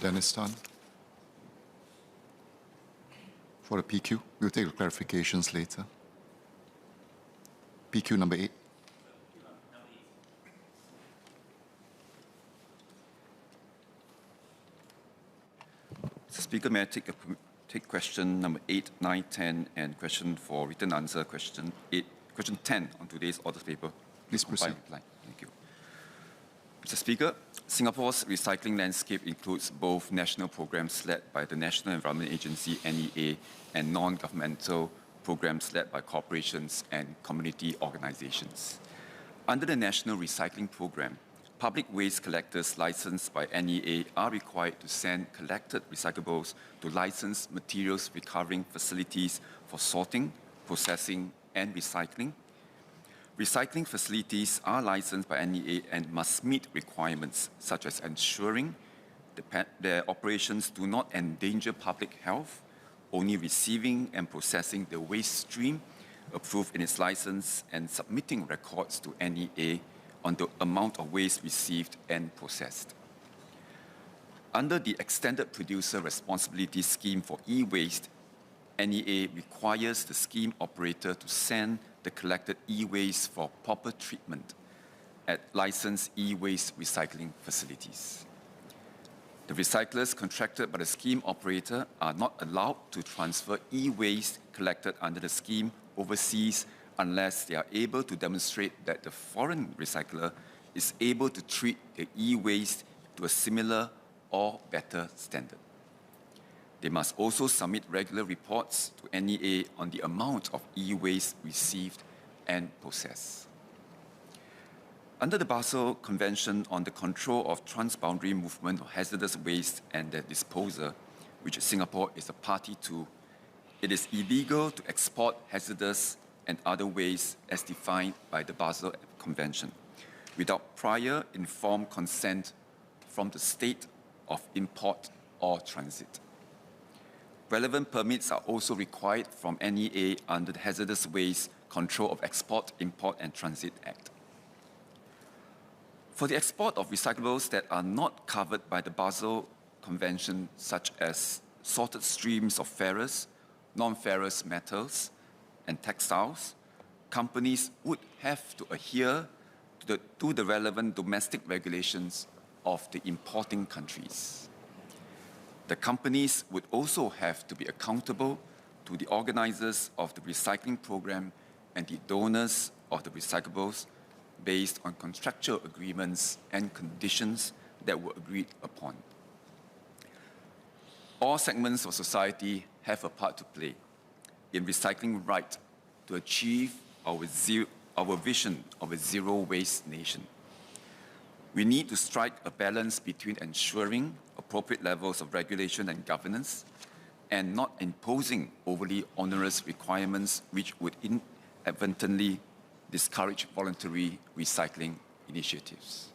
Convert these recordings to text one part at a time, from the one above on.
Dennis Tan. For the PQ, we'll take the clarifications later. PQ number 8. Mr. Speaker, may I take question number 8, 9, 10, and question for written answer, question 10 on today's order paper. Please proceed. Thank you. Mr. Speaker, Singapore's recycling landscape includes both national programs led by the National Environment Agency, NEA, and non-governmental programs led by corporations and community organizations. Under the National Recycling Program, public waste collectors licensed by NEA are required to send collected recyclables to licensed materials recovering facilities for sorting, processing, and recycling. Recycling facilities are licensed by NEA and must meet requirements such as ensuring their operations do not endanger public health, only receiving and processing the waste stream approved in its license, and submitting records to NEA on the amount of waste received and processed. Under the Extended Producer Responsibility Scheme for e-waste, NEA requires the scheme operator to send the collected e-waste for proper treatment at licensed e-waste recycling facilities. The recyclers contracted by the scheme operator are not allowed to transfer e-waste collected under the scheme overseas unless they are able to demonstrate that the foreign recycler is able to treat the e-waste to a similar or better standard. They must also submit regular reports to NEA on the amount of e-waste received and processed. Under the Basel Convention on the Control of Transboundary Movement of Hazardous Waste and their Disposal, which Singapore is a party to, it is illegal to export hazardous and other waste as defined by the Basel Convention without prior informed consent from the state of import or transit. Relevant permits are also required from NEA under the Hazardous Waste Control of Export, Import and Transit Act. For the export of recyclables that are not covered by the Basel Convention, such as sorted streams of ferrous, non-ferrous metals, and textiles, companies would have to adhere to the relevant domestic regulations of the importing countries. The companies would also have to be accountable to the organizers of the recycling program and the donors of the recyclables based on contractual agreements and conditions that were agreed upon. All segments of society have a part to play in recycling right to achieve our vision of a zero-waste nation. We need to strike a balance between ensuring appropriate levels of regulation and governance and not imposing overly onerous requirements which would inadvertently discourage voluntary recycling initiatives.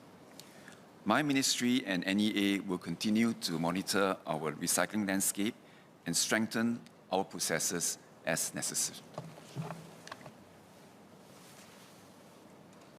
My ministry and NEA will continue to monitor our recycling landscape and strengthen our processes as necessary.